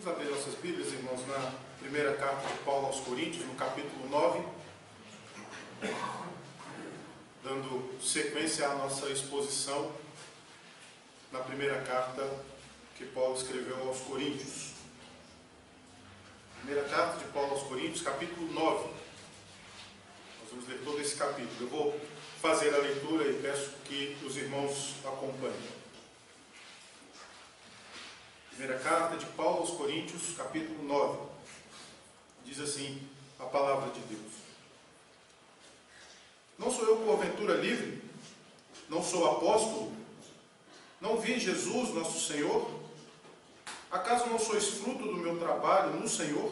Vamos abrir nossas Bíblias, irmãos, na primeira carta de Paulo aos Coríntios, no capítulo 9, dando sequência à nossa exposição na primeira carta que Paulo escreveu aos Coríntios. Primeira carta de Paulo aos Coríntios, capítulo 9. Nós vamos ler todo esse capítulo. Eu vou fazer a leitura e peço que os irmãos acompanhem. Primeira carta de Paulo aos Coríntios, capítulo 9. Diz assim a palavra de Deus. Não sou eu porventura livre? Não sou apóstolo? Não vi Jesus, nosso Senhor? Acaso não sois fruto do meu trabalho no Senhor?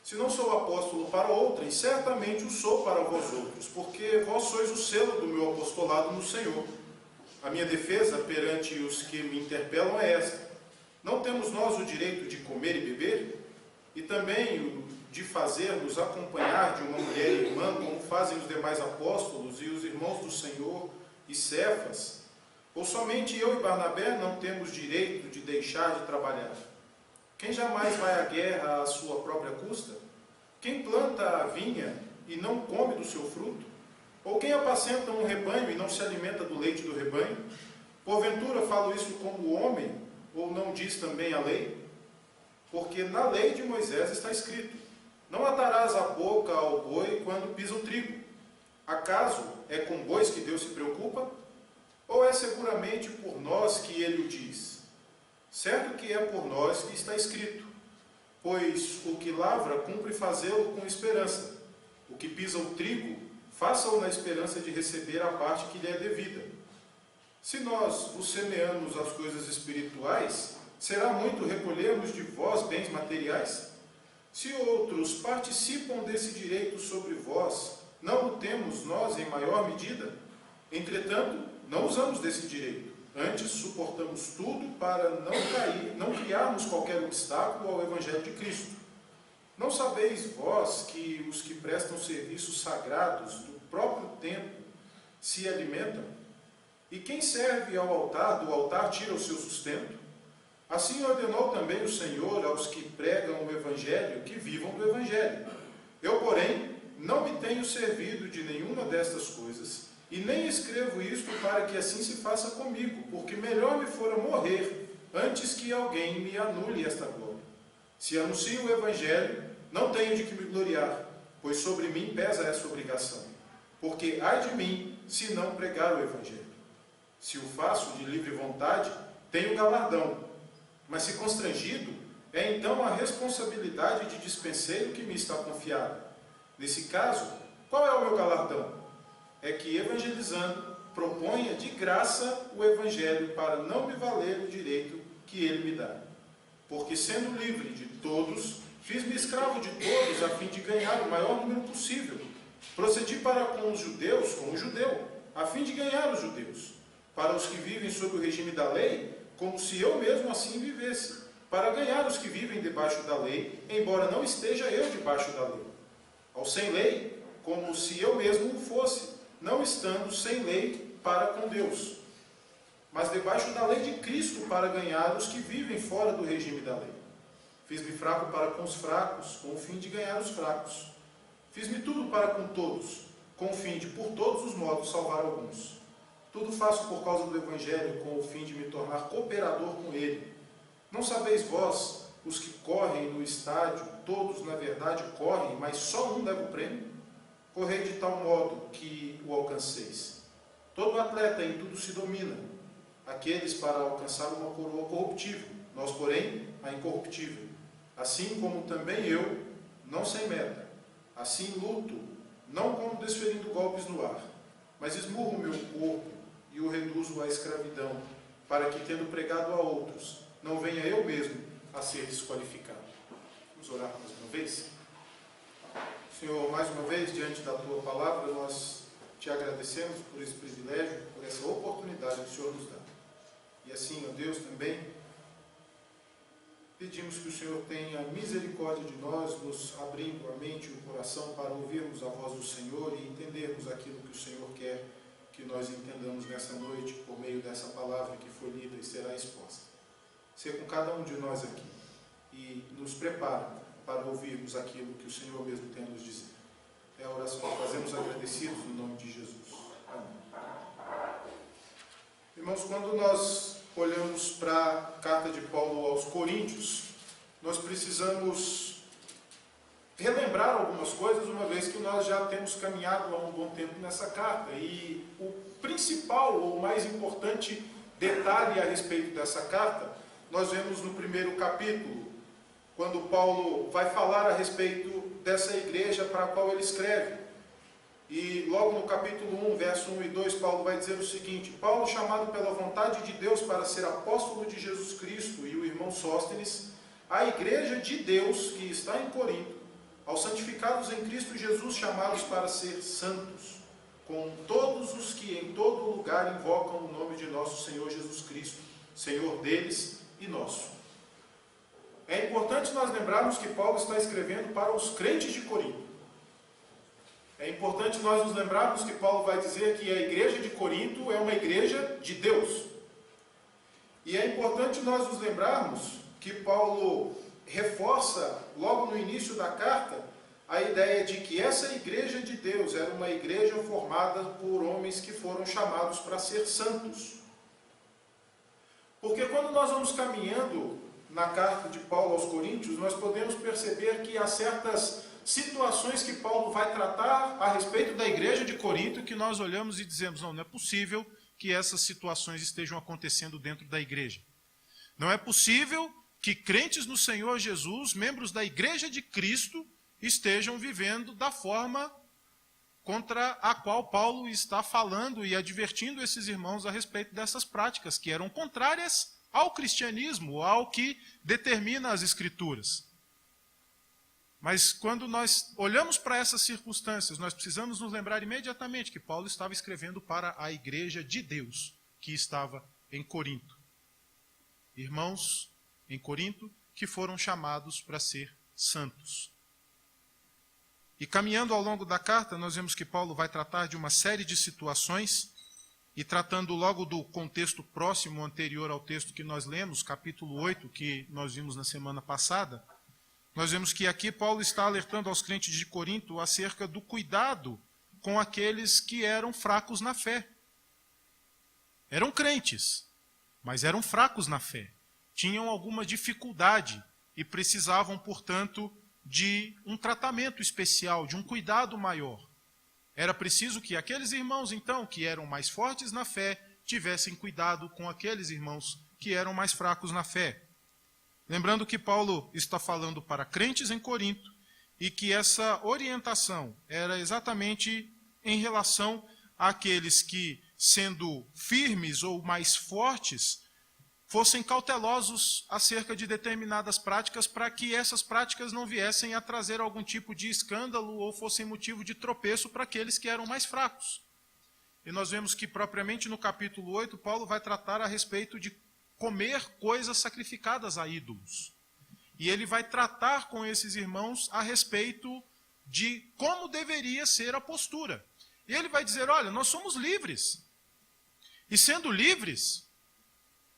Se não sou apóstolo para outrem, certamente o sou para vós outros, porque vós sois o selo do meu apostolado no Senhor. A minha defesa perante os que me interpelam é esta: não temos nós o direito de comer e beber? E também o de fazer-nos acompanhar de uma mulher irmã, como fazem os demais apóstolos e os irmãos do Senhor e Cefas? Ou somente eu e Barnabé não temos direito de deixar de trabalhar? Quem jamais vai à guerra à sua própria custa? Quem planta a vinha e não come do seu fruto? Ou quem apacenta um rebanho e não se alimenta do leite do rebanho? Porventura falo isso como homem, ou não diz também a lei? Porque na lei de Moisés está escrito: não atarás a boca ao boi quando pisa o trigo. Acaso é com bois que Deus se preocupa? Ou é seguramente por nós que ele o diz? Certo que é por nós que está escrito: pois o que lavra cumpre fazê-lo com esperança. O que pisa o trigo, faça-o na esperança de receber a parte que lhe é devida. Se nós vos semeamos as coisas espirituais, será muito recolhermos de vós bens materiais? Se outros participam desse direito sobre vós, não o temos nós em maior medida? Entretanto, não usamos desse direito. Antes, suportamos tudo para não criarmos qualquer obstáculo ao Evangelho de Cristo. Não sabeis vós que os que prestam serviços sagrados do próprio templo se alimentam? E quem serve ao altar, do altar tira o seu sustento? Assim ordenou também o Senhor aos que pregam o Evangelho que vivam do Evangelho. Eu, porém, não me tenho servido de nenhuma destas coisas, e nem escrevo isto para que assim se faça comigo, porque melhor me fora morrer antes que alguém me anule esta glória. Se anuncio o Evangelho, não tenho de que me gloriar, pois sobre mim pesa essa obrigação. Porque ai de mim, se não pregar o Evangelho. Se o faço de livre vontade, tenho galardão. Mas se constrangido, é então a responsabilidade de dispenseiro que me está confiada. Nesse caso, qual é o meu galardão? É que, evangelizando, proponha de graça o Evangelho para não me valer o direito que ele me dá. Porque, sendo livre de todos, fiz-me escravo de todos a fim de ganhar o maior número possível. Procedi para com os judeus como judeu, a fim de ganhar os judeus. Para os que vivem sob o regime da lei, como se eu mesmo assim vivesse, para ganhar os que vivem debaixo da lei, embora não esteja eu debaixo da lei. Ao sem lei, como se eu mesmo o fosse, não estando sem lei para com Deus, mas debaixo da lei de Cristo para ganhar os que vivem fora do regime da lei. Fiz-me fraco para com os fracos, com o fim de ganhar os fracos. Fiz-me tudo para com todos, com o fim de, por todos os modos, salvar alguns. Tudo faço por causa do Evangelho, com o fim de me tornar cooperador com ele. Não sabeis vós, os que correm no estádio, todos na verdade correm, mas só um leva o prêmio? Correi de tal modo que o alcanceis. Todo atleta em tudo se domina. Aqueles para alcançar uma coroa corruptível, nós, porém, a incorruptível. Assim como também eu, não sem meta. Assim luto, não como desferindo golpes no ar, mas esmurro o meu corpo e o reduzo à escravidão, para que, tendo pregado a outros, não venha eu mesmo a ser desqualificado. Vamos orar mais uma vez? Senhor, mais uma vez, diante da Tua palavra, nós Te agradecemos por esse privilégio, por essa oportunidade que o Senhor nos dá. E assim, ó Deus, também pedimos que o Senhor tenha misericórdia de nós, nos abrindo a mente e o coração para ouvirmos a voz do Senhor e entendermos aquilo que o Senhor quer que nós entendamos nessa noite, por meio dessa palavra que foi lida e será exposta. Ser com cada um de nós aqui. nos prepara para ouvirmos aquilo que o Senhor mesmo tem a nos dizer. É a oração que fazemos agradecidos no nome de Jesus. Amém. Irmãos, quando nós olhamos para a carta de Paulo aos Coríntios, nós precisamos relembrar algumas coisas, uma vez que nós já temos caminhado há um bom tempo nessa carta. E o principal, ou mais importante detalhe a respeito dessa carta, nós vemos no primeiro capítulo, quando Paulo vai falar a respeito dessa igreja para a qual ele escreve. E logo no capítulo 1, verso 1 e 2, Paulo vai dizer o seguinte: Paulo, chamado pela vontade de Deus para ser apóstolo de Jesus Cristo, e o irmão Sóstenes, a igreja de Deus que está em Corinto, aos santificados em Cristo Jesus, chamados para ser santos, com todos os que em todo lugar invocam o nome de nosso Senhor Jesus Cristo, Senhor deles e nosso. É importante nós lembrarmos que Paulo está escrevendo para os crentes de Corinto. É importante nós nos lembrarmos que Paulo vai dizer que a igreja de Corinto é uma igreja de Deus. E é importante nós nos lembrarmos que Paulo reforça, logo no início da carta, a ideia de que essa igreja de Deus era uma igreja formada por homens que foram chamados para ser santos. Porque quando nós vamos caminhando na carta de Paulo aos Coríntios, nós podemos perceber que há certas situações que Paulo vai tratar a respeito da igreja de Corinto, que nós olhamos e dizemos: não é possível que essas situações estejam acontecendo dentro da igreja. Não é possível que crentes no Senhor Jesus, membros da igreja de Cristo, estejam vivendo da forma contra a qual Paulo está falando e advertindo esses irmãos a respeito dessas práticas, que eram contrárias ao cristianismo, ao que determina as Escrituras. Mas quando nós olhamos para essas circunstâncias, nós precisamos nos lembrar imediatamente que Paulo estava escrevendo para a igreja de Deus que estava em Corinto. Irmãos em Corinto que foram chamados para ser santos. E caminhando ao longo da carta, nós vemos que Paulo vai tratar de uma série de situações, e tratando logo do contexto próximo, anterior ao texto que nós lemos, capítulo 8, que nós vimos na semana passada, nós vemos que aqui Paulo está alertando aos crentes de Corinto acerca do cuidado com aqueles que eram fracos na fé. Eram crentes, mas eram fracos na fé. Tinham alguma dificuldade e precisavam, portanto, de um tratamento especial, de um cuidado maior. Era preciso que aqueles irmãos, então, que eram mais fortes na fé, tivessem cuidado com aqueles irmãos que eram mais fracos na fé. Lembrando que Paulo está falando para crentes em Corinto e que essa orientação era exatamente em relação àqueles que, sendo firmes ou mais fortes, fossem cautelosos acerca de determinadas práticas para que essas práticas não viessem a trazer algum tipo de escândalo ou fossem motivo de tropeço para aqueles que eram mais fracos. E nós vemos que propriamente no capítulo 8, Paulo vai tratar a respeito de comer coisas sacrificadas a ídolos. E ele vai tratar com esses irmãos a respeito de como deveria ser a postura. E ele vai dizer: olha, nós somos livres. E sendo livres,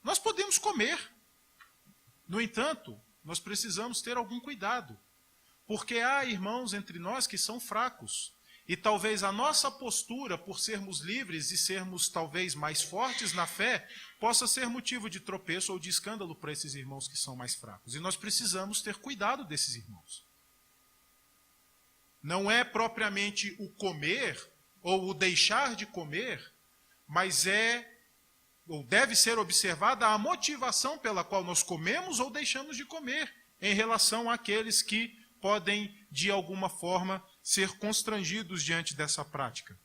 nós podemos comer. No entanto, nós precisamos ter algum cuidado. Porque há irmãos entre nós que são fracos. E talvez a nossa postura, por sermos livres e sermos talvez mais fortes na fé, possa ser motivo de tropeço ou de escândalo para esses irmãos que são mais fracos. E nós precisamos ter cuidado desses irmãos. Não é propriamente o comer ou o deixar de comer, mas ou deve ser observada a motivação pela qual nós comemos ou deixamos de comer em relação àqueles que podem, de alguma forma, ser constrangidos diante dessa prática.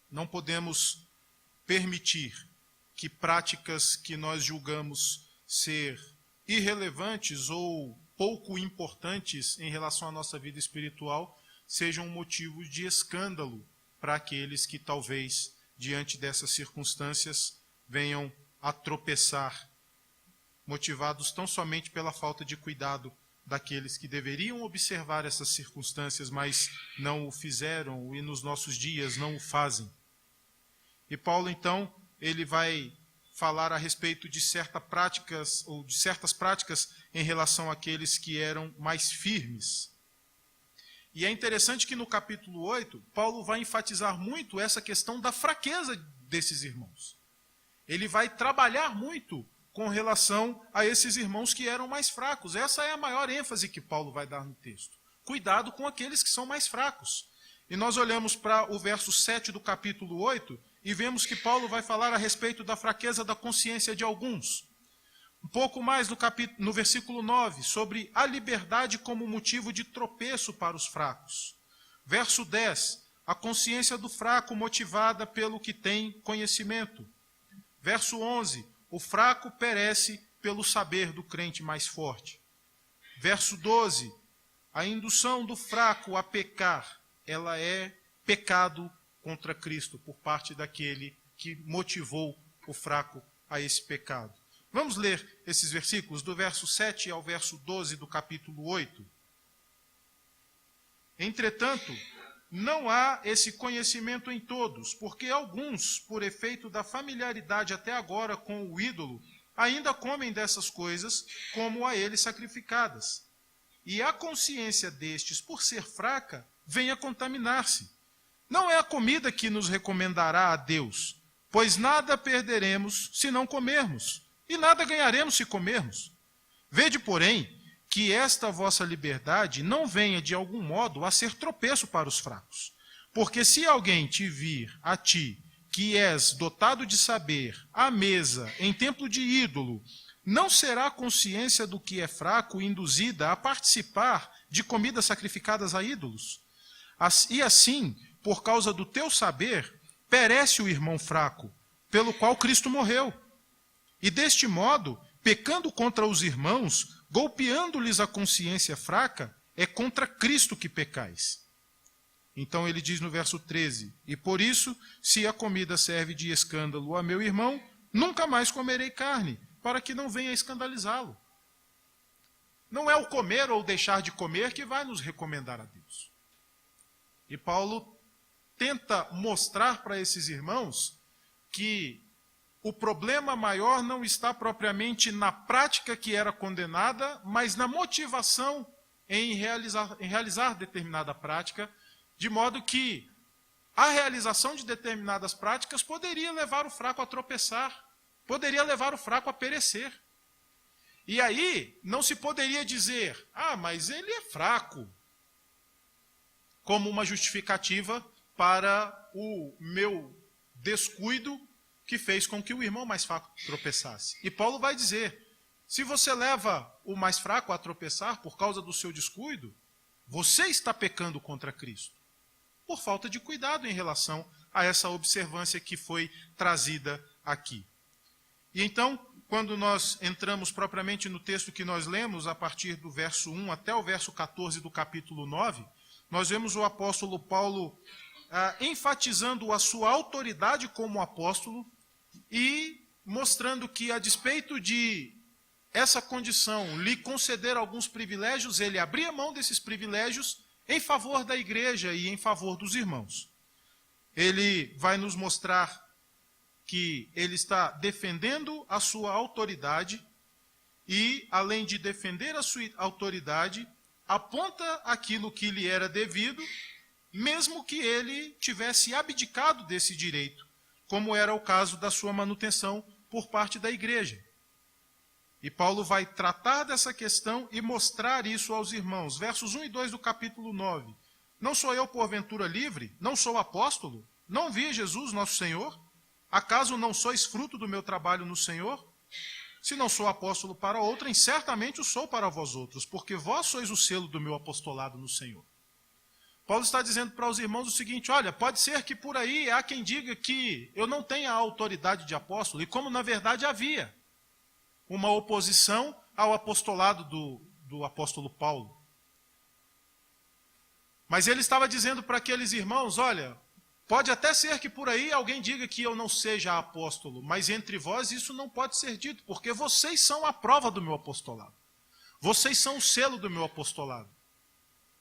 Não podemos permitir que práticas que nós julgamos ser irrelevantes ou pouco importantes em relação à nossa vida espiritual sejam motivo de escândalo para aqueles que talvez, diante dessas circunstâncias, venham a tropeçar, motivados tão somente pela falta de cuidado daqueles que deveriam observar essas circunstâncias, mas não o fizeram e nos nossos dias não o fazem. E Paulo, então, ele vai falar a respeito de certas práticas em relação àqueles que eram mais firmes. E é interessante que no capítulo 8, Paulo vai enfatizar muito essa questão da fraqueza desses irmãos. Ele vai trabalhar muito com relação a esses irmãos que eram mais fracos. Essa é a maior ênfase que Paulo vai dar no texto. Cuidado com aqueles que são mais fracos. E nós olhamos para o verso 7 do capítulo 8 e vemos que Paulo vai falar a respeito da fraqueza da consciência de alguns. Um pouco mais no versículo 9, sobre a liberdade como motivo de tropeço para os fracos. Verso 10, a consciência do fraco motivada pelo que tem conhecimento. Verso 11, o fraco perece pelo saber do crente mais forte. Verso 12, a indução do fraco a pecar, ela é pecado contra Cristo por parte daquele que motivou o fraco a esse pecado. Vamos ler esses versículos do verso 7 ao verso 12 do capítulo 8. Entretanto, não há esse conhecimento em todos, porque alguns, por efeito da familiaridade até agora com o ídolo, ainda comem dessas coisas como a ele sacrificadas. E a consciência destes, por ser fraca, vem a contaminar-se. Não é a comida que nos recomendará a Deus, pois nada perderemos se não comermos, e nada ganharemos se comermos. Vede, porém, que esta vossa liberdade não venha de algum modo a ser tropeço para os fracos. Porque se alguém te vir a ti, que és dotado de saber, à mesa, em templo de ídolo, não será a consciência do que é fraco induzida a participar de comidas sacrificadas a ídolos? E assim, por causa do teu saber, perece o irmão fraco, pelo qual Cristo morreu. E deste modo, pecando contra os irmãos, golpeando-lhes a consciência fraca, é contra Cristo que pecais. Então ele diz no verso 13, e por isso, se a comida serve de escândalo a meu irmão, nunca mais comerei carne, para que não venha escandalizá-lo. Não é o comer ou deixar de comer que vai nos recomendar a Deus. E Paulo tenta mostrar para esses irmãos que o problema maior não está propriamente na prática que era condenada, mas na motivação em realizar determinada prática, de modo que a realização de determinadas práticas poderia levar o fraco a tropeçar, poderia levar o fraco a perecer. E aí não se poderia dizer, mas ele é fraco, como uma justificativa para o meu descuido que fez com que o irmão mais fraco tropeçasse. E Paulo vai dizer, se você leva o mais fraco a tropeçar por causa do seu descuido, você está pecando contra Cristo, por falta de cuidado em relação a essa observância que foi trazida aqui. E então, quando nós entramos propriamente no texto que nós lemos, a partir do verso 1 até o verso 14 do capítulo 9, nós vemos o apóstolo Paulo enfatizando a sua autoridade como apóstolo e mostrando que, a despeito de essa condição lhe conceder alguns privilégios, ele abria mão desses privilégios em favor da igreja e em favor dos irmãos. Ele vai nos mostrar que ele está defendendo a sua autoridade e, além de defender a sua autoridade, aponta aquilo que lhe era devido, mesmo que ele tivesse abdicado desse direito, como era o caso da sua manutenção por parte da igreja. E Paulo vai tratar dessa questão e mostrar isso aos irmãos. Versos 1 e 2 do capítulo 9. Não sou eu, porventura, livre? Não sou apóstolo? Não vi Jesus, nosso Senhor? Acaso não sois fruto do meu trabalho no Senhor? Se não sou apóstolo para outrem, certamente o sou para vós outros, porque vós sois o selo do meu apostolado no Senhor. Paulo está dizendo para os irmãos o seguinte, olha, pode ser que por aí há quem diga que eu não tenha a autoridade de apóstolo, e como na verdade havia uma oposição ao apostolado do apóstolo Paulo. Mas ele estava dizendo para aqueles irmãos, olha, pode até ser que por aí alguém diga que eu não seja apóstolo, mas entre vós isso não pode ser dito, porque vocês são a prova do meu apostolado. Vocês são o selo do meu apostolado.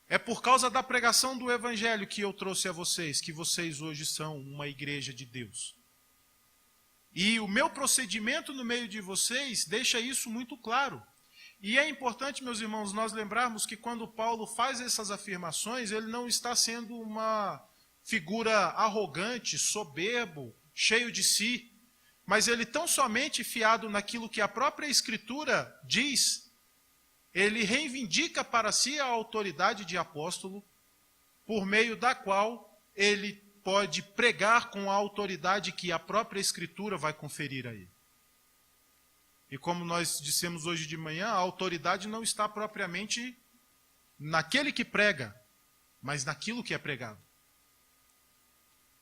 É por causa da pregação do evangelho que eu trouxe a vocês, que vocês hoje são uma igreja de Deus. E o meu procedimento no meio de vocês deixa isso muito claro. E é importante, meus irmãos, nós lembrarmos que quando Paulo faz essas afirmações, ele não está sendo uma figura arrogante, soberbo, cheio de si, mas ele tão somente fiado naquilo que a própria Escritura diz, ele reivindica para si a autoridade de apóstolo, por meio da qual ele pode pregar com a autoridade que a própria Escritura vai conferir a ele. E como nós dissemos hoje de manhã, a autoridade não está propriamente naquele que prega, mas naquilo que é pregado.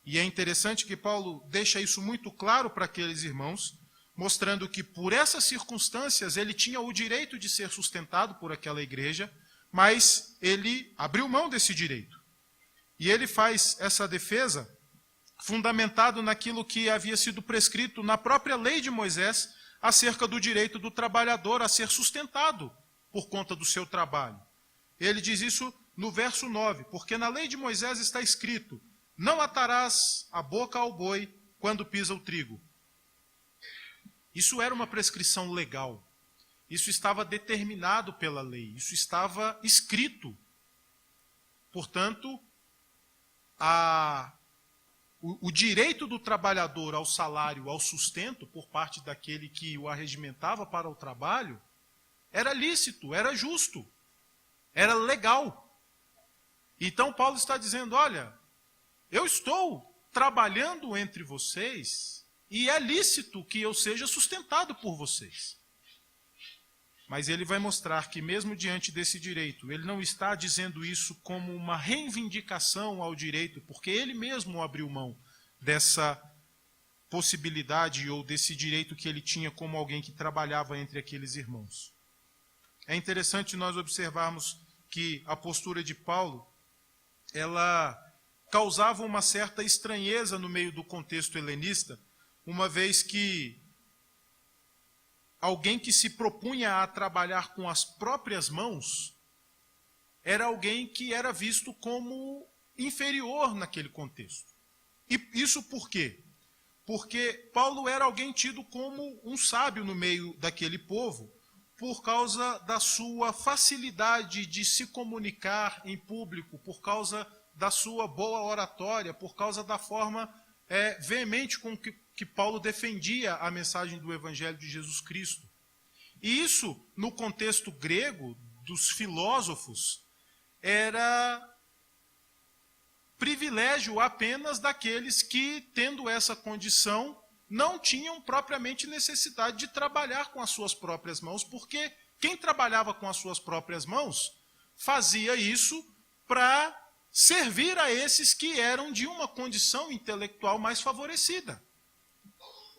E é interessante que Paulo deixa isso muito claro para aqueles irmãos, mostrando que por essas circunstâncias ele tinha o direito de ser sustentado por aquela igreja, mas ele abriu mão desse direito. E ele faz essa defesa fundamentado naquilo que havia sido prescrito na própria lei de Moisés acerca do direito do trabalhador a ser sustentado por conta do seu trabalho. Ele diz isso no verso 9, porque na lei de Moisés está escrito: não atarás a boca ao boi quando pisa o trigo. Isso era uma prescrição legal. Isso estava determinado pela lei. Isso estava escrito. Portanto, o direito do trabalhador ao salário, ao sustento, por parte daquele que o arregimentava para o trabalho, era lícito, era justo, era legal. Então Paulo está dizendo, olha, eu estou trabalhando entre vocês e é lícito que eu seja sustentado por vocês. Mas ele vai mostrar que mesmo diante desse direito, ele não está dizendo isso como uma reivindicação ao direito, porque ele mesmo abriu mão dessa possibilidade ou desse direito que ele tinha como alguém que trabalhava entre aqueles irmãos. É interessante nós observarmos que a postura de Paulo, ela causava uma certa estranheza no meio do contexto helenista, uma vez que alguém que se propunha a trabalhar com as próprias mãos era alguém que era visto como inferior naquele contexto. E isso por quê? Porque Paulo era alguém tido como um sábio no meio daquele povo, por causa da sua facilidade de se comunicar em público, por causa da sua boa oratória, por causa da forma veemente com que Paulo defendia a mensagem do Evangelho de Jesus Cristo. E isso, no contexto grego, dos filósofos, era privilégio apenas daqueles que, tendo essa condição, não tinham propriamente necessidade de trabalhar com as suas próprias mãos, porque quem trabalhava com as suas próprias mãos fazia isso para servir a esses que eram de uma condição intelectual mais favorecida.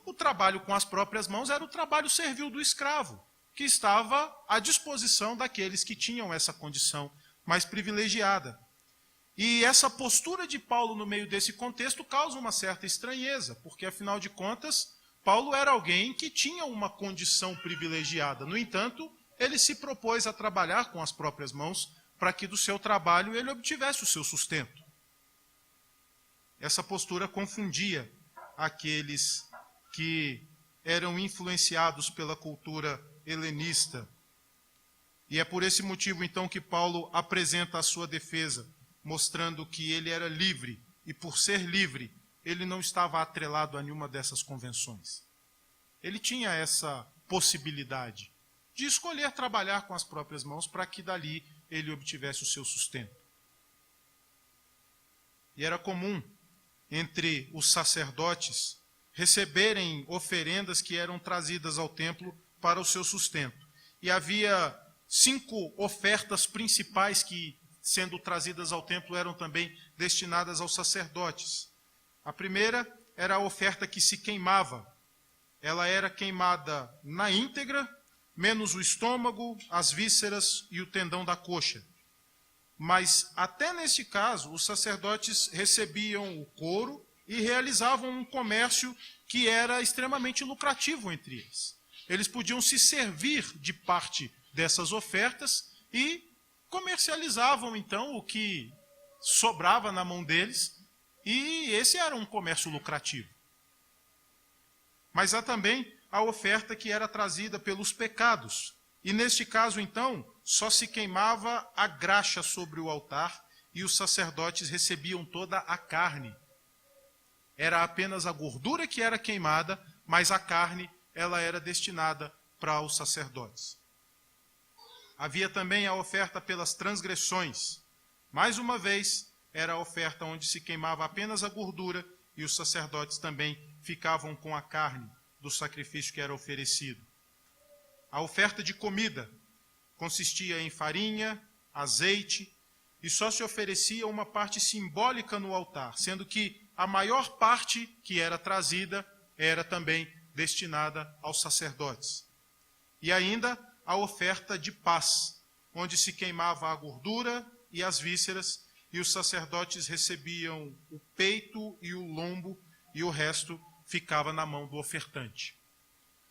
O trabalho com as próprias mãos era o trabalho servil do escravo, que estava à disposição daqueles que tinham essa condição mais privilegiada. E essa postura de Paulo no meio desse contexto causa uma certa estranheza, porque, afinal de contas, Paulo era alguém que tinha uma condição privilegiada. No entanto, ele se propôs a trabalhar com as próprias mãos para que do seu trabalho ele obtivesse o seu sustento. Essa postura confundia aqueles que eram influenciados pela cultura helenista. E é por esse motivo, então, que Paulo apresenta a sua defesa, mostrando que ele era livre, e por ser livre, ele não estava atrelado a nenhuma dessas convenções. Ele tinha essa possibilidade de escolher trabalhar com as próprias mãos para que dali ele obtivesse o seu sustento. E era comum entre os sacerdotes receberem oferendas que eram trazidas ao templo para o seu sustento. E havia 5 ofertas principais que, sendo trazidas ao templo, eram também destinadas aos sacerdotes. A primeira era a oferta que se queimava. Ela era queimada na íntegra, menos o estômago, as vísceras e o tendão da coxa. Mas, até nesse caso, os sacerdotes recebiam o couro e realizavam um comércio que era extremamente lucrativo entre eles. Eles podiam se servir de parte dessas ofertas e comercializavam, então, o que sobrava na mão deles, e esse era um comércio lucrativo. Mas há também a oferta que era trazida pelos pecados, E neste caso, então, só se queimava a graxa sobre o altar e os sacerdotes recebiam toda a carne. Era apenas a gordura que era queimada, mas a carne ela era destinada para os sacerdotes. Havia também a oferta pelas transgressões. Mais uma vez, era a oferta onde se queimava apenas a gordura e os sacerdotes também ficavam com a carne do sacrifício que era oferecido. A oferta de comida consistia em farinha, azeite, e só se oferecia uma parte simbólica no altar, sendo que a maior parte que era trazida era também destinada aos sacerdotes. E ainda a oferta de paz, onde se queimava a gordura e as vísceras, e os sacerdotes recebiam o peito e o lombo, e o resto ficava na mão do ofertante.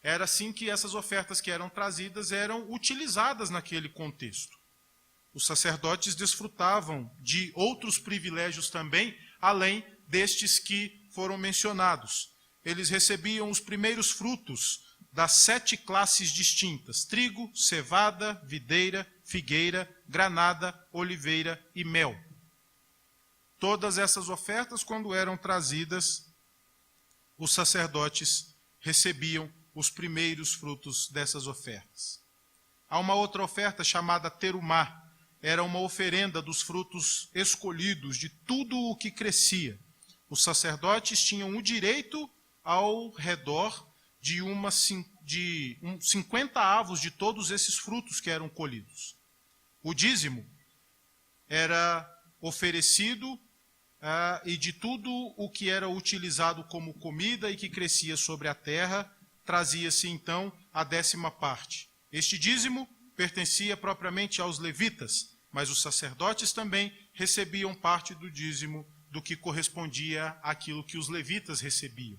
Era assim que essas ofertas que eram trazidas eram utilizadas naquele contexto. Os sacerdotes desfrutavam de outros privilégios também, além destes que foram mencionados. Eles recebiam os primeiros frutos das 7 classes distintas: trigo, cevada, videira, figueira, granada, oliveira e mel. Todas essas ofertas, quando eram trazidas, os sacerdotes recebiam os primeiros frutos dessas ofertas. Há uma outra oferta chamada terumá. Era uma oferenda dos frutos escolhidos de tudo o que crescia. Os sacerdotes tinham o direito ao redor de 50 avos de todos esses frutos que eram colhidos. O dízimo era oferecido e de tudo o que era utilizado como comida e que crescia sobre a terra, trazia-se então a 10ª parte. Este dízimo pertencia propriamente aos levitas, mas os sacerdotes também recebiam parte do dízimo do que correspondia àquilo que os levitas recebiam.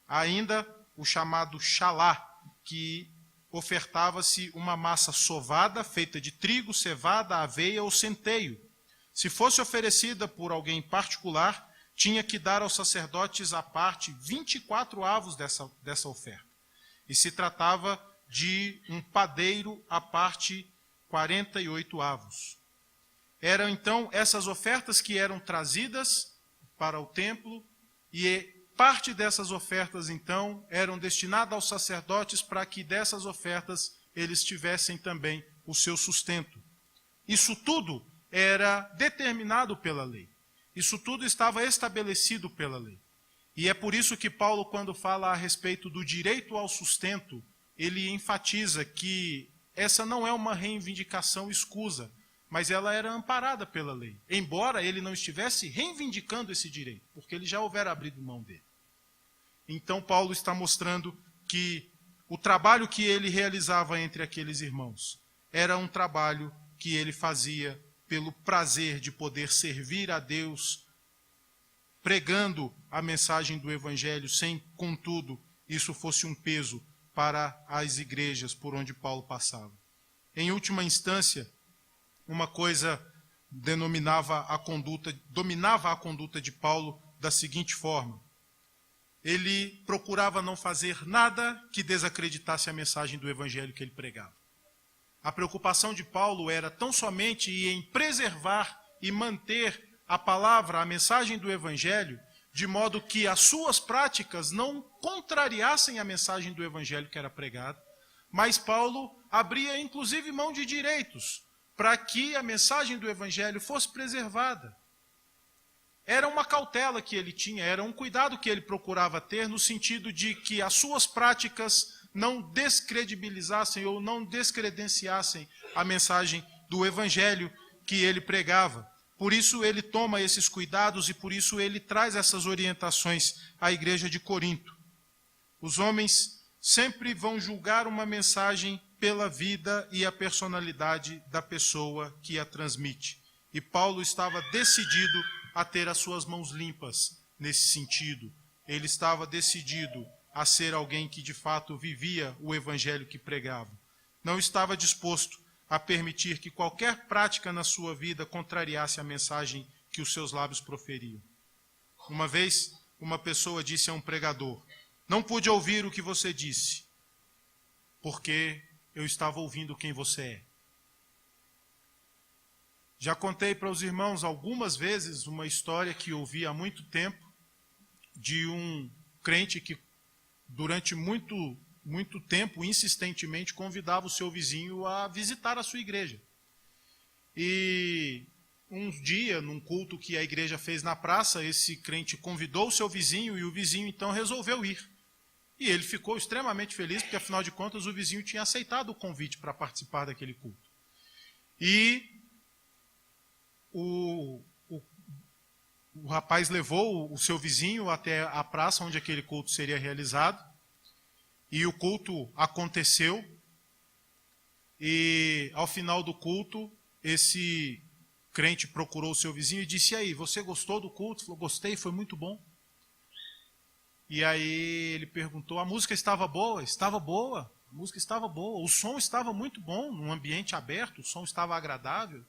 Há ainda o chamado xalá, que ofertava-se uma massa sovada, feita de trigo, cevada, aveia ou centeio. Se fosse oferecida por alguém particular, tinha que dar aos sacerdotes à parte 24 avos dessa oferta. E se tratava de um padeiro à parte 48 avos. Eram então essas ofertas que eram trazidas para o templo, e parte dessas ofertas então eram destinadas aos sacerdotes para que dessas ofertas eles tivessem também o seu sustento. Isso tudo era determinado pela lei. Isso tudo estava estabelecido pela lei. E é por isso que Paulo, quando fala a respeito do direito ao sustento, ele enfatiza que essa não é uma reivindicação escusa, mas ela era amparada pela lei, embora ele não estivesse reivindicando esse direito, porque ele já houvera abrido mão dele. Então Paulo está mostrando que o trabalho que ele realizava entre aqueles irmãos era um trabalho que ele fazia pelo prazer de poder servir a Deus, pregando a mensagem do Evangelho, sem, contudo, isso fosse um peso para as igrejas por onde Paulo passava. Em última instância, uma coisa dominava a conduta de Paulo da seguinte forma: ele procurava não fazer nada que desacreditasse a mensagem do Evangelho que ele pregava. A preocupação de Paulo era tão somente em preservar e manter a palavra, a mensagem do Evangelho, de modo que as suas práticas não contrariassem a mensagem do Evangelho que era pregada, mas Paulo abria inclusive mão de direitos para que a mensagem do Evangelho fosse preservada. Era uma cautela que ele tinha, era um cuidado que ele procurava ter, no sentido de que as suas práticas não descredibilizassem ou não descredenciassem a mensagem do Evangelho que ele pregava. Por isso ele toma esses cuidados e por isso ele traz essas orientações à igreja de Corinto. Os homens sempre vão julgar uma mensagem pela vida e a personalidade da pessoa que a transmite. E Paulo estava decidido a ter as suas mãos limpas nesse sentido. Ele estava decidido a ser alguém que de fato vivia o evangelho que pregava. Não estava disposto a permitir que qualquer prática na sua vida contrariasse a mensagem que os seus lábios proferiam. Uma vez, uma pessoa disse a um pregador: "Não pude ouvir o que você disse, porque eu estava ouvindo quem você é. Já contei para os irmãos algumas vezes uma história que ouvi há muito tempo de um crente que durante muito tempo, insistentemente, convidava o seu vizinho a visitar a sua igreja. E um dia, num culto que a igreja fez na praça, esse crente convidou o seu vizinho e o vizinho então resolveu ir. E ele ficou extremamente feliz, porque afinal de contas o vizinho tinha aceitado o convite para participar daquele culto. E o rapaz levou o seu vizinho até a praça onde aquele culto seria realizado. E o culto aconteceu. E ao final do culto, esse crente procurou o seu vizinho e disse: e aí, você gostou do culto? Ele falou: gostei, foi muito bom. E aí ele perguntou: a música estava boa? Estava boa, a música estava boa. O som estava muito bom, num ambiente aberto, o som estava agradável.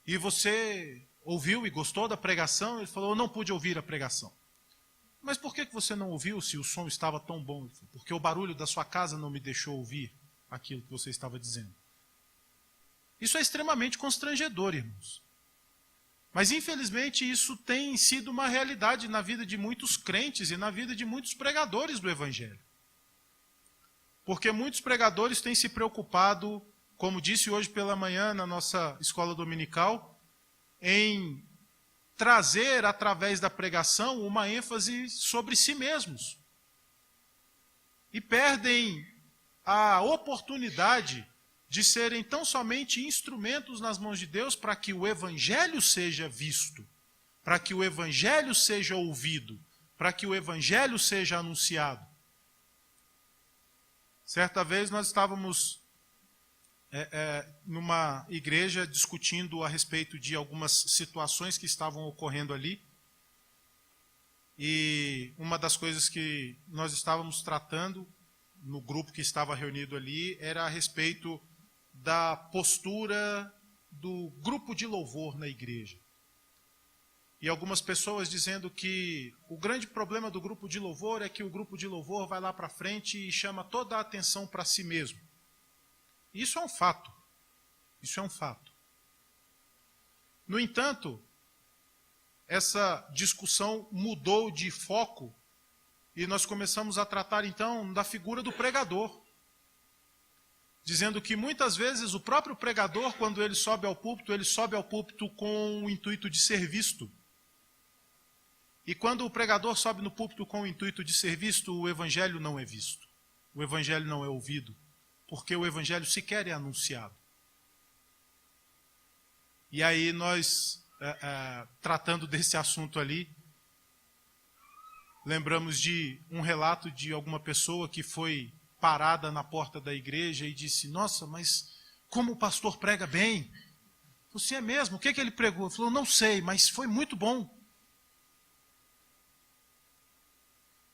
E você ouviu e gostou da pregação? Ele falou: eu não pude ouvir a pregação. Mas por que você não ouviu se o som estava tão bom? Ele falou: porque o barulho da sua casa não me deixou ouvir aquilo que você estava dizendo. Isso é extremamente constrangedor, irmãos. Mas infelizmente isso tem sido uma realidade na vida de muitos crentes e na vida de muitos pregadores do Evangelho. Porque muitos pregadores têm se preocupado, como disse hoje pela manhã na nossa escola dominical, em trazer através da pregação uma ênfase sobre si mesmos. E perdem a oportunidade de serem tão somente instrumentos nas mãos de Deus para que o Evangelho seja visto, para que o Evangelho seja ouvido, para que o Evangelho seja anunciado. Certa vez nós estávamos numa igreja discutindo a respeito de algumas situações que estavam ocorrendo ali. E uma das coisas que nós estávamos tratando no grupo que estava reunido ali era a respeito da postura do grupo de louvor na igreja. E algumas pessoas dizendo que o grande problema do grupo de louvor é que o grupo de louvor vai lá para frente e chama toda a atenção para si mesmo. Isso é um fato. Isso é um fato. No entanto, essa discussão mudou de foco e nós começamos a tratar então da figura do pregador. Dizendo que muitas vezes o próprio pregador, quando ele sobe ao púlpito com o intuito de ser visto. E quando o pregador sobe no púlpito com o intuito de ser visto, o evangelho não é visto. O evangelho não é ouvido, porque o evangelho sequer é anunciado. E aí nós, tratando desse assunto ali, lembramos de um relato de alguma pessoa que foi parada na porta da igreja e disse: nossa, mas como o pastor prega bem. Você é mesmo? O que ele pregou? Ele falou: não sei, mas foi muito bom.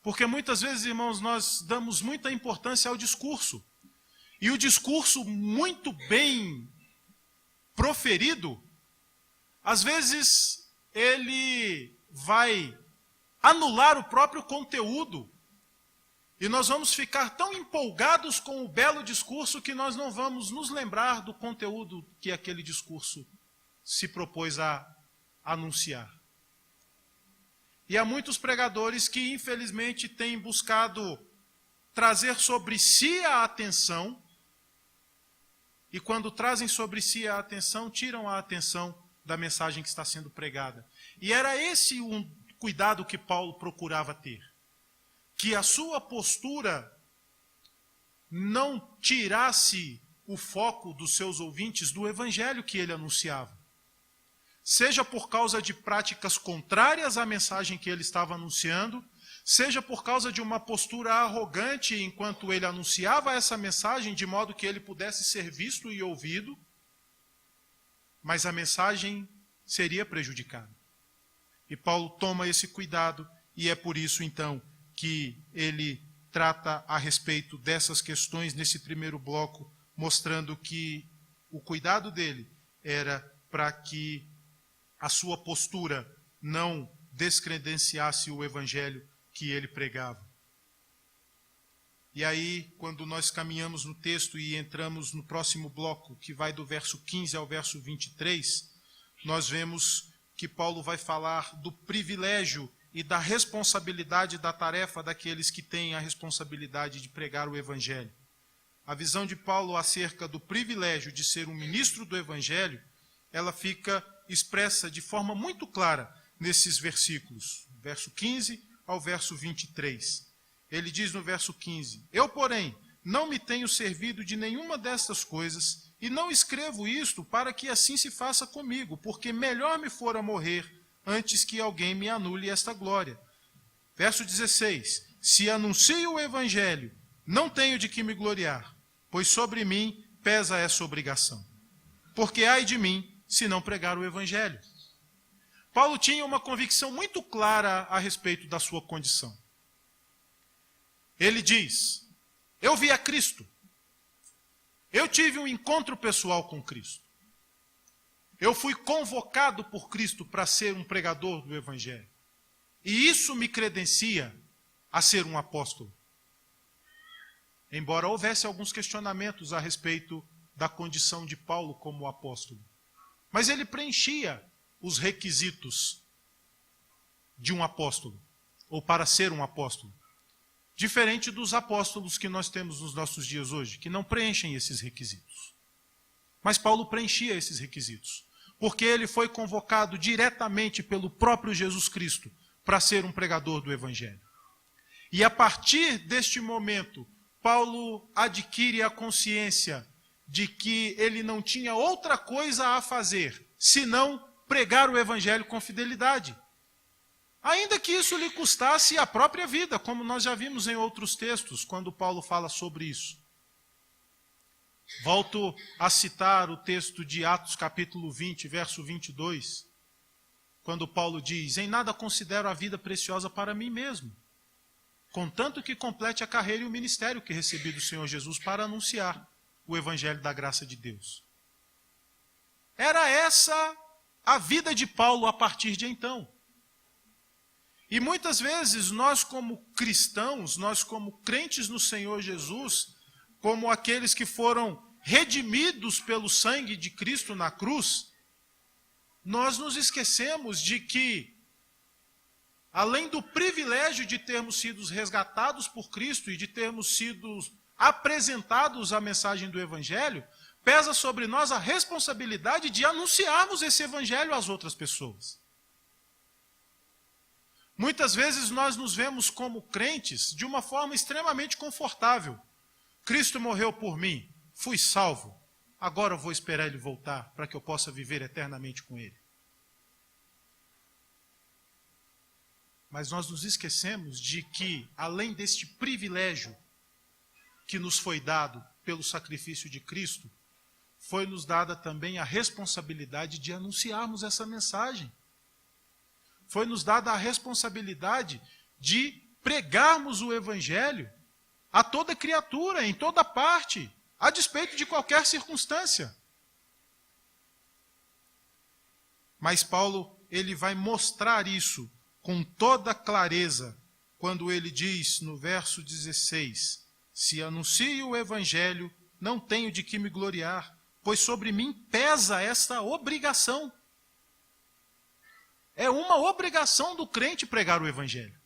Porque muitas vezes, irmãos, nós damos muita importância ao discurso. E o discurso muito bem proferido, às vezes ele vai anular o próprio conteúdo. E nós vamos ficar tão empolgados com o belo discurso que nós não vamos nos lembrar do conteúdo que aquele discurso se propôs a anunciar. E há muitos pregadores que, infelizmente, têm buscado trazer sobre si a atenção, e quando trazem sobre si a atenção, tiram a atenção da mensagem que está sendo pregada. E era esse um cuidado que Paulo procurava ter. Que a sua postura não tirasse o foco dos seus ouvintes do evangelho que ele anunciava. Seja por causa de práticas contrárias à mensagem que ele estava anunciando, seja por causa de uma postura arrogante enquanto ele anunciava essa mensagem, de modo que ele pudesse ser visto e ouvido, mas a mensagem seria prejudicada. E Paulo toma esse cuidado, e é por isso, então, que ele trata a respeito dessas questões nesse primeiro bloco, mostrando que o cuidado dele era para que a sua postura não descredenciasse o evangelho que ele pregava. E aí, quando nós caminhamos no texto e entramos no próximo bloco, que vai do verso 15 ao verso 23, nós vemos que Paulo vai falar do privilégio e da responsabilidade da tarefa daqueles que têm a responsabilidade de pregar o Evangelho. A visão de Paulo acerca do privilégio de ser um ministro do Evangelho, ela fica expressa de forma muito clara nesses versículos, verso 15 ao verso 23. Ele diz no verso 15, eu, porém, não me tenho servido de nenhuma destas coisas, e não escrevo isto para que assim se faça comigo, porque melhor me fora morrer antes que alguém me anule esta glória. Verso 16, se anuncio o Evangelho, não tenho de que me gloriar, pois sobre mim pesa essa obrigação. Porque ai de mim, se não pregar o Evangelho. Paulo tinha uma convicção muito clara a respeito da sua condição. Ele diz, eu vi a Cristo. Eu tive um encontro pessoal com Cristo. Eu fui convocado por Cristo para ser um pregador do Evangelho. E isso me credencia a ser um apóstolo. Embora houvesse alguns questionamentos a respeito da condição de Paulo como apóstolo. Mas ele preenchia os requisitos de um apóstolo, ou para ser um apóstolo. Diferente dos apóstolos que nós temos nos nossos dias hoje, que não preenchem esses requisitos. Mas Paulo preenchia esses requisitos, porque ele foi convocado diretamente pelo próprio Jesus Cristo para ser um pregador do Evangelho. E a partir deste momento, Paulo adquire a consciência de que ele não tinha outra coisa a fazer, senão pregar o Evangelho com fidelidade. Ainda que isso lhe custasse a própria vida, como nós já vimos em outros textos, quando Paulo fala sobre isso. Volto a citar o texto de Atos capítulo 20, verso 22, quando Paulo diz, em nada considero a vida preciosa para mim mesmo, contanto que complete a carreira e o ministério que recebi do Senhor Jesus para anunciar o Evangelho da graça de Deus. Era essa a vida de Paulo a partir de então. E muitas vezes nós como cristãos, nós como crentes no Senhor Jesus, como aqueles que foram redimidos pelo sangue de Cristo na cruz, nós nos esquecemos de que, além do privilégio de termos sido resgatados por Cristo e de termos sido apresentados à mensagem do Evangelho, pesa sobre nós a responsabilidade de anunciarmos esse Evangelho às outras pessoas. Muitas vezes nós nos vemos como crentes de uma forma extremamente confortável. Cristo morreu por mim, fui salvo, agora eu vou esperar Ele voltar para que eu possa viver eternamente com Ele. Mas nós nos esquecemos de que, além deste privilégio que nos foi dado pelo sacrifício de Cristo, foi nos dada também a responsabilidade de anunciarmos essa mensagem. Foi nos dada a responsabilidade de pregarmos o Evangelho a toda criatura, em toda parte, a despeito de qualquer circunstância. Mas Paulo, ele vai mostrar isso com toda clareza, quando ele diz no verso 16, se anuncio o Evangelho, não tenho de que me gloriar, pois sobre mim pesa esta obrigação. É uma obrigação do crente pregar o Evangelho.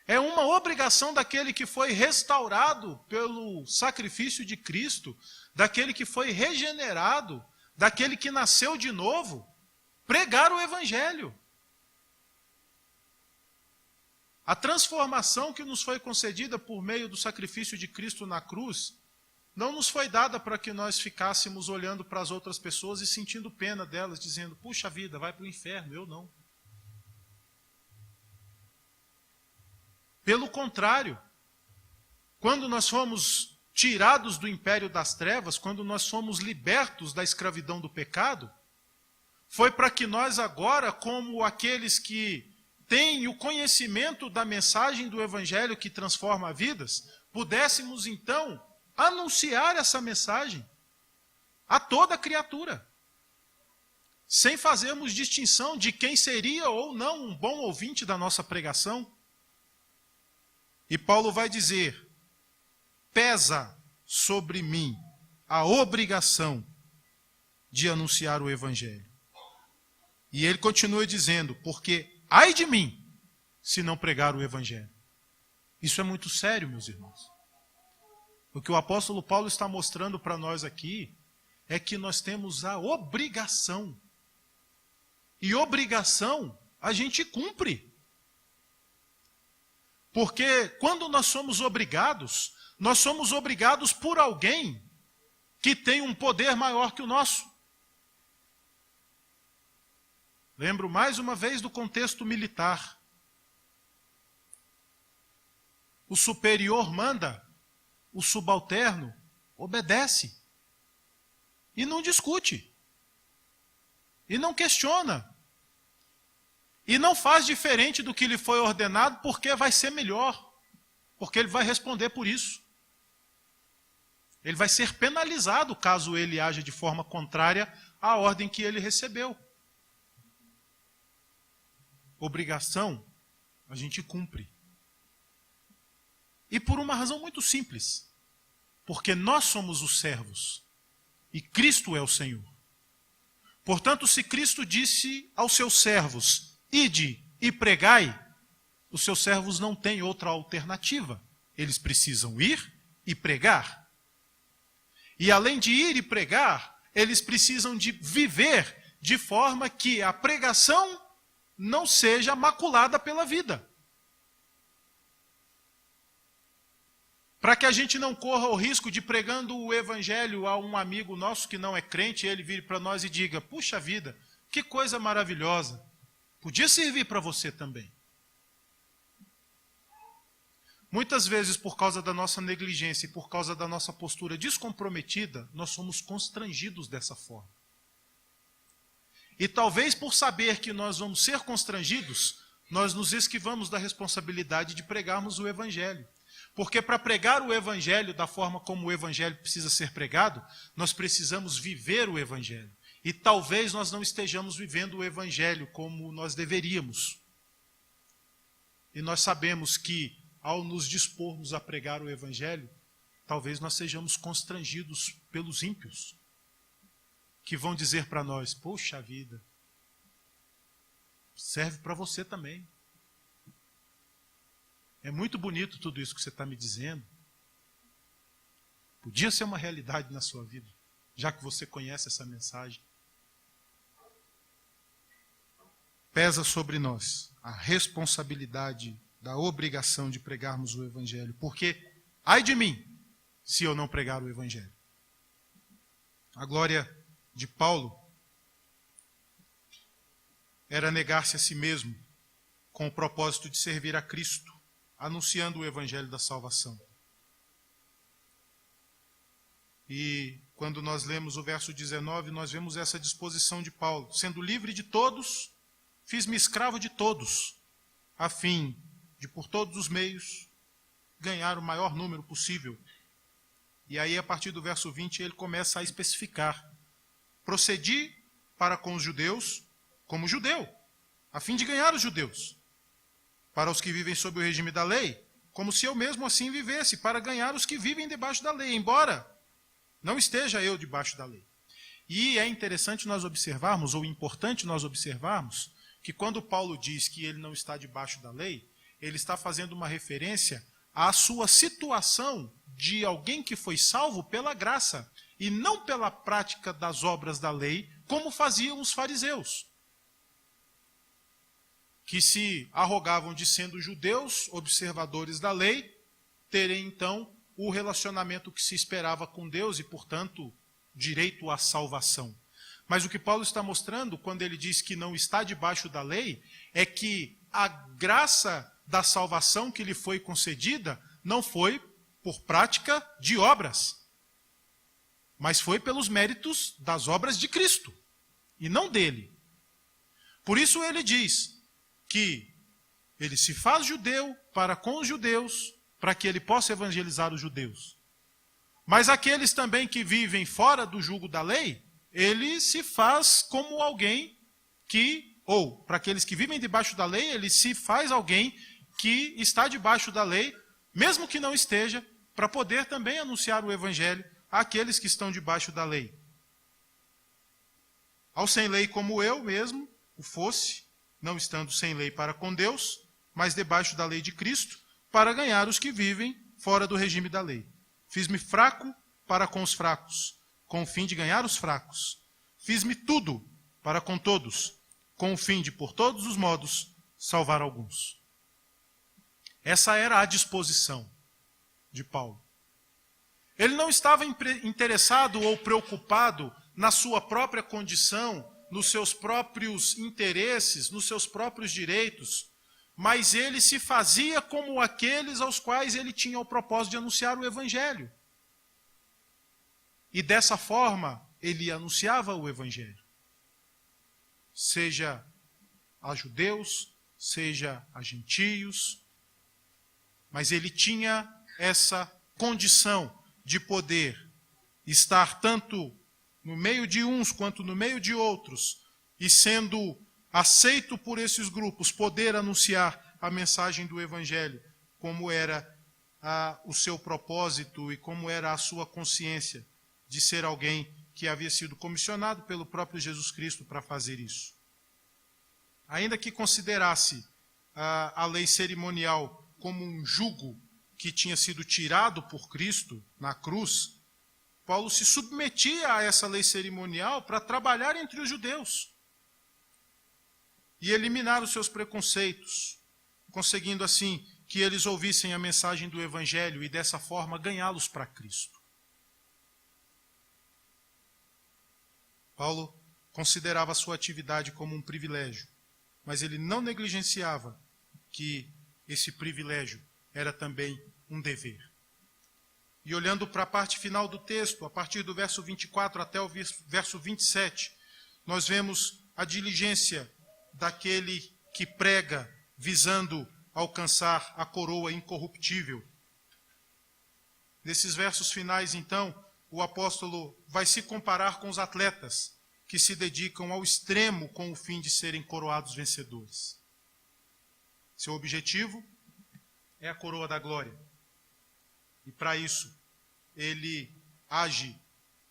É uma obrigação daquele que foi restaurado pelo sacrifício de Cristo, daquele que foi regenerado, daquele que nasceu de novo, pregar o Evangelho. A transformação que nos foi concedida por meio do sacrifício de Cristo na cruz, não nos foi dada para que nós ficássemos olhando para as outras pessoas e sentindo pena delas, dizendo, puxa vida, vai para o inferno, eu não. Pelo contrário, quando nós fomos tirados do império das trevas, quando nós fomos libertos da escravidão do pecado, foi para que nós agora, como aqueles que têm o conhecimento da mensagem do Evangelho que transforma vidas, pudéssemos então anunciar essa mensagem a toda criatura, sem fazermos distinção de quem seria ou não um bom ouvinte da nossa pregação. E Paulo vai dizer pesa sobre mim a obrigação de anunciar o Evangelho. E ele continua dizendo, porque ai de mim se não pregar o Evangelho. Isso é muito sério, meus irmãos. O que o apóstolo Paulo está mostrando para nós aqui é que nós temos a obrigação. E obrigação a gente cumpre. Porque quando nós somos obrigados por alguém que tem um poder maior que o nosso. Lembro mais uma vez do contexto militar. O superior manda, o subalterno obedece. E não discute. E não questiona. E não faz diferente do que lhe foi ordenado, porque vai ser melhor. Porque ele vai responder por isso. Ele vai ser penalizado caso ele haja de forma contrária à ordem que ele recebeu. Obrigação, a gente cumpre. E por uma razão muito simples. Porque nós somos os servos. E Cristo é o Senhor. Portanto, se Cristo disse aos seus servos, ide e pregai, os seus servos não têm outra alternativa. Eles precisam ir e pregar. E além de ir e pregar, eles precisam de viver de forma que a pregação não seja maculada pela vida. Para que a gente não corra o risco de pregando o Evangelho a um amigo nosso que não é crente, ele vire para nós e diga, puxa vida, que coisa maravilhosa. Podia servir para você também. Muitas vezes, por causa da nossa negligência e por causa da nossa postura descomprometida, nós somos constrangidos dessa forma. E talvez por saber que nós vamos ser constrangidos, nós nos esquivamos da responsabilidade de pregarmos o Evangelho. Porque para pregar o Evangelho da forma como o Evangelho precisa ser pregado, nós precisamos viver o Evangelho. E talvez nós não estejamos vivendo o Evangelho como nós deveríamos. E nós sabemos que, ao nos dispormos a pregar o Evangelho, talvez nós sejamos constrangidos pelos ímpios, que vão dizer para nós, poxa vida, serve para você também. É muito bonito tudo isso que você está me dizendo. Podia ser uma realidade na sua vida, já que você conhece essa mensagem. Pesa sobre nós a responsabilidade da obrigação de pregarmos o Evangelho. Porque, ai de mim, se eu não pregar o Evangelho. A glória de Paulo era negar-se a si mesmo com o propósito de servir a Cristo, anunciando o Evangelho da salvação. E quando nós lemos o verso 19, nós vemos essa disposição de Paulo. Sendo livre de todos, fiz-me escravo de todos, a fim de, por todos os meios, ganhar o maior número possível. E aí, a partir do verso 20, ele começa a especificar. Procedi para com os judeus como judeu, a fim de ganhar os judeus. Para os que vivem sob o regime da lei, como se eu mesmo assim vivesse, para ganhar os que vivem debaixo da lei, embora não esteja eu debaixo da lei. E é interessante nós observarmos, ou importante nós observarmos, que quando Paulo diz que ele não está debaixo da lei, ele está fazendo uma referência à sua situação de alguém que foi salvo pela graça, e não pela prática das obras da lei, como faziam os fariseus, que se arrogavam de sendo judeus, observadores da lei, terem então o relacionamento que se esperava com Deus e, portanto, direito à salvação. Mas o que Paulo está mostrando, quando ele diz que não está debaixo da lei, é que a graça da salvação que lhe foi concedida não foi por prática de obras, mas foi pelos méritos das obras de Cristo, e não dele. Por isso ele diz que ele se faz judeu para com os judeus, para que ele possa evangelizar os judeus. Mas aqueles também que vivem fora do jugo da lei, ele se faz como alguém que, ou para aqueles que vivem debaixo da lei, ele se faz alguém que está debaixo da lei, mesmo que não esteja, para poder também anunciar o evangelho àqueles que estão debaixo da lei. Ao sem lei como eu mesmo o fosse, não estando sem lei para com Deus, mas debaixo da lei de Cristo, para ganhar os que vivem fora do regime da lei. Fiz-me fraco para com os fracos, com o fim de ganhar os fracos. Fiz-me tudo para com todos, com o fim de, por todos os modos, salvar alguns. Essa era a disposição de Paulo. Ele não estava interessado ou preocupado na sua própria condição, nos seus próprios interesses, nos seus próprios direitos, mas ele se fazia como aqueles aos quais ele tinha o propósito de anunciar o evangelho. E dessa forma, ele anunciava o evangelho. Seja a judeus, seja a gentios, mas ele tinha essa condição de poder estar tanto no meio de uns quanto no meio de outros, e sendo aceito por esses grupos, poder anunciar a mensagem do evangelho, como era o seu propósito e como era a sua consciência de ser alguém que havia sido comissionado pelo próprio Jesus Cristo para fazer isso. Ainda que considerasse a lei cerimonial como um jugo que tinha sido tirado por Cristo na cruz, Paulo se submetia a essa lei cerimonial para trabalhar entre os judeus e eliminar os seus preconceitos, conseguindo assim que eles ouvissem a mensagem do evangelho e dessa forma ganhá-los para Cristo. Paulo considerava a sua atividade como um privilégio, mas ele não negligenciava que esse privilégio era também um dever. E olhando para a parte final do texto, a partir do verso 24 até o verso 27, nós vemos a diligência daquele que prega visando alcançar a coroa incorruptível. Nesses versos finais, então, o apóstolo vai se comparar com os atletas que se dedicam ao extremo com o fim de serem coroados vencedores. Seu objetivo é a coroa da glória. E para isso, ele age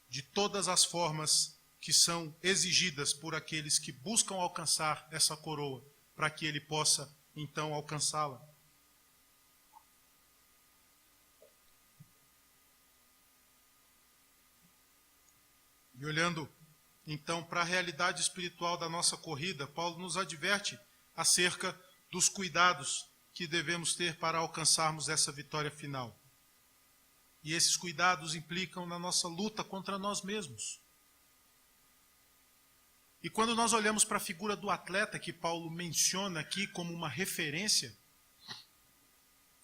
de todas as formas que são exigidas por aqueles que buscam alcançar essa coroa, para que ele possa, então, alcançá-la. E olhando, então, para a realidade espiritual da nossa corrida, Paulo nos adverte acerca dos cuidados que devemos ter para alcançarmos essa vitória final. E esses cuidados implicam na nossa luta contra nós mesmos. E quando nós olhamos para a figura do atleta que Paulo menciona aqui como uma referência,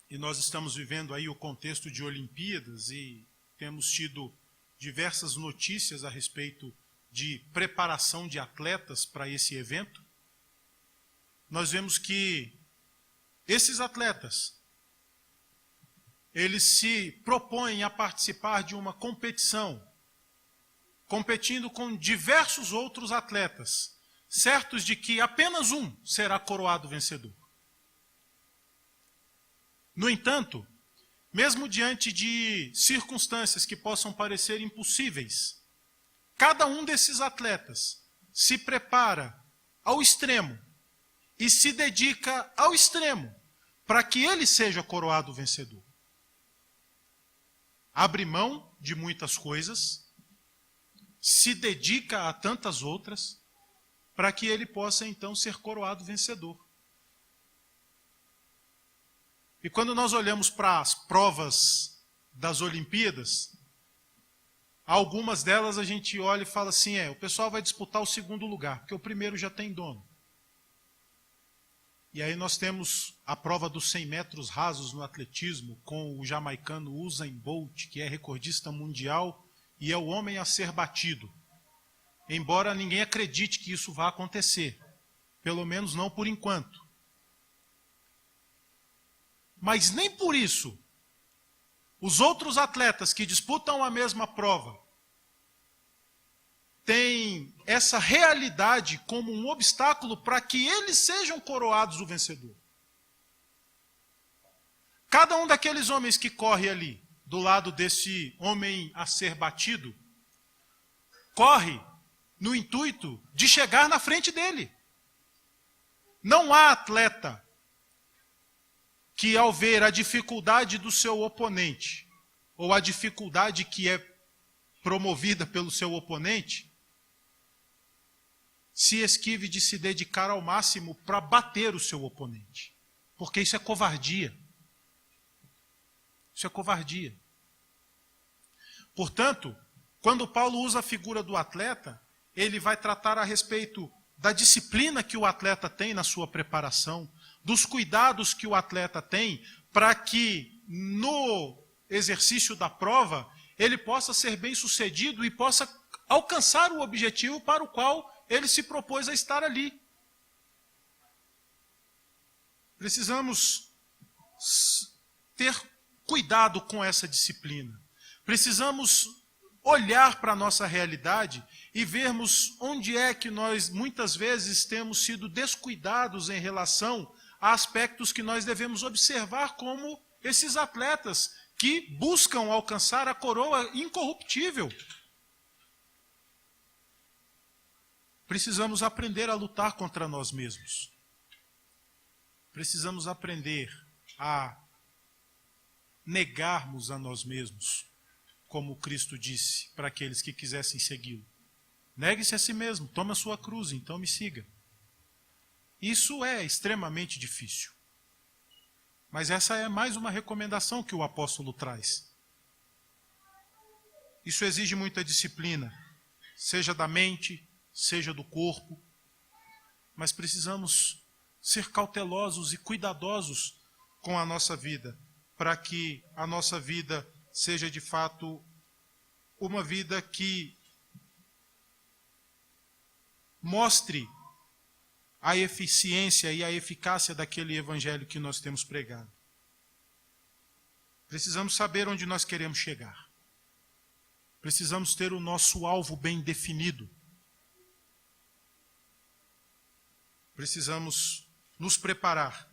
e nós estamos vivendo aí o contexto de Olimpíadas e temos tido diversas notícias a respeito de preparação de atletas para esse evento, nós vemos que esses atletas, eles se propõem a participar de uma competição, competindo com diversos outros atletas, certos de que apenas um será coroado vencedor. No entanto, mesmo diante de circunstâncias que possam parecer impossíveis, cada um desses atletas se prepara ao extremo e se dedica ao extremo para que ele seja coroado vencedor. Abre mão de muitas coisas, se dedica a tantas outras, para que ele possa então ser coroado vencedor. E quando nós olhamos para as provas das Olimpíadas, algumas delas a gente olha e fala assim, o pessoal vai disputar o segundo lugar, porque o primeiro já tem dono. E aí nós temos a prova dos 100 metros rasos no atletismo, com o jamaicano Usain Bolt, que é recordista mundial e é o homem a ser batido. Embora ninguém acredite que isso vá acontecer, pelo menos não por enquanto. Mas nem por isso, os outros atletas que disputam a mesma prova têm essa realidade como um obstáculo para que eles sejam coroados o vencedor. Cada um daqueles homens que corre ali do lado desse homem a ser batido, corre no intuito de chegar na frente dele. Não há atleta que, ao ver a dificuldade do seu oponente, ou a dificuldade que é promovida pelo seu oponente, se esquive de se dedicar ao máximo para bater o seu oponente. Porque isso é covardia. Isso é covardia. Portanto, quando Paulo usa a figura do atleta, ele vai tratar a respeito da disciplina que o atleta tem na sua preparação, dos cuidados que o atleta tem para que no exercício da prova ele possa ser bem-sucedido e possa alcançar o objetivo para o qual ele se propôs a estar ali. Precisamos ter cuidado com essa disciplina. Precisamos olhar para a nossa realidade e vermos onde é que nós muitas vezes temos sido descuidados em relação a aspectos que nós devemos observar como esses atletas que buscam alcançar a coroa incorruptível. Precisamos aprender a lutar contra nós mesmos. Precisamos aprender a negarmos a nós mesmos, como Cristo disse para aqueles que quisessem segui-lo. Negue-se a si mesmo, tome a sua cruz, então me siga. Isso é extremamente difícil. Mas essa é mais uma recomendação que o apóstolo traz. Isso exige muita disciplina, seja da mente, seja do corpo. Mas precisamos ser cautelosos e cuidadosos com a nossa vida, para que a nossa vida seja de fato uma vida que mostre a eficiência e a eficácia daquele evangelho que nós temos pregado. Precisamos saber onde nós queremos chegar. Precisamos ter o nosso alvo bem definido. Precisamos nos preparar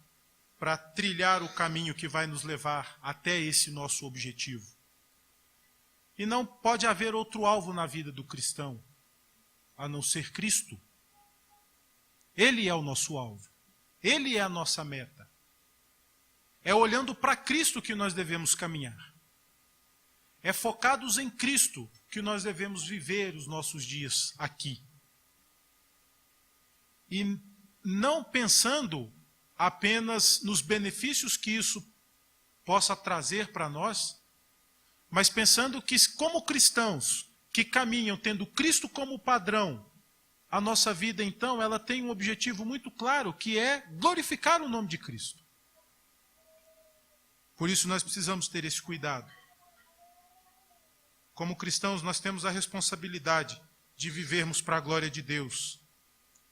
para trilhar o caminho que vai nos levar até esse nosso objetivo. E não pode haver outro alvo na vida do cristão, a não ser Cristo. Ele é o nosso alvo. Ele é a nossa meta. É olhando para Cristo que nós devemos caminhar. É focados em Cristo que nós devemos viver os nossos dias aqui. E não pensando apenas nos benefícios que isso possa trazer para nós, mas pensando que, como cristãos que caminham tendo Cristo como padrão, a nossa vida, então, ela tem um objetivo muito claro, que é glorificar o nome de Cristo. Por isso nós precisamos ter esse cuidado. Como cristãos, nós temos a responsabilidade de vivermos para a glória de Deus.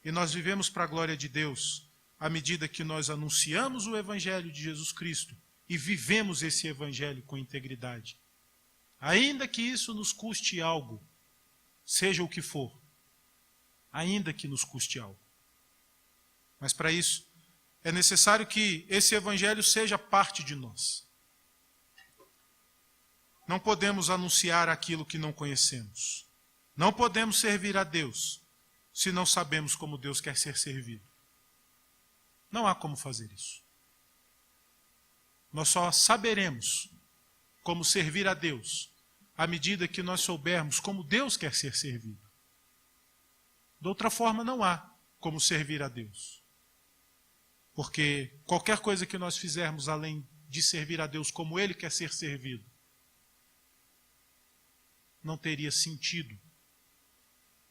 E nós vivemos para a glória de Deus à medida que nós anunciamos o Evangelho de Jesus Cristo e vivemos esse Evangelho com integridade. Ainda que isso nos custe algo, seja o que for, ainda que nos custe algo. Mas para isso, é necessário que esse Evangelho seja parte de nós. Não podemos anunciar aquilo que não conhecemos. Não podemos servir a Deus se não sabemos como Deus quer ser servido. Não há como fazer isso. Nós só saberemos como servir a Deus à medida que nós soubermos como Deus quer ser servido. De outra forma, não há como servir a Deus. Porque qualquer coisa que nós fizermos além de servir a Deus como Ele quer ser servido, não teria sentido.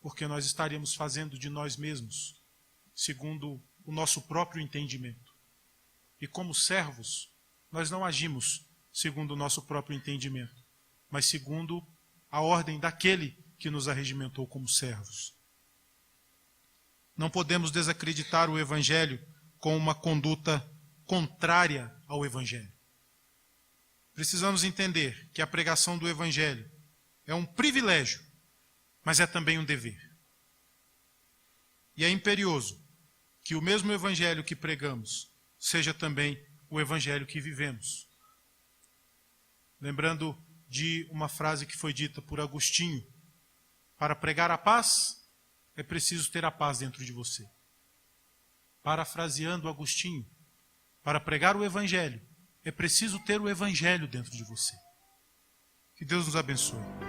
Porque nós estaríamos fazendo de nós mesmos, segundo o nosso próprio entendimento. E como servos, nós não agimos segundo o nosso próprio entendimento, mas segundo a ordem daquele que nos arregimentou como servos. Não podemos desacreditar o Evangelho com uma conduta contrária ao Evangelho. Precisamos entender que a pregação do Evangelho é um privilégio, mas é também um dever. E é imperioso que o mesmo Evangelho que pregamos seja também o Evangelho que vivemos. lembrando de uma frase que foi dita por Agostinho: para pregar a paz, é preciso ter a paz dentro de você. Parafraseando Agostinho, para pregar o Evangelho, é preciso ter o Evangelho dentro de você. Que Deus nos abençoe.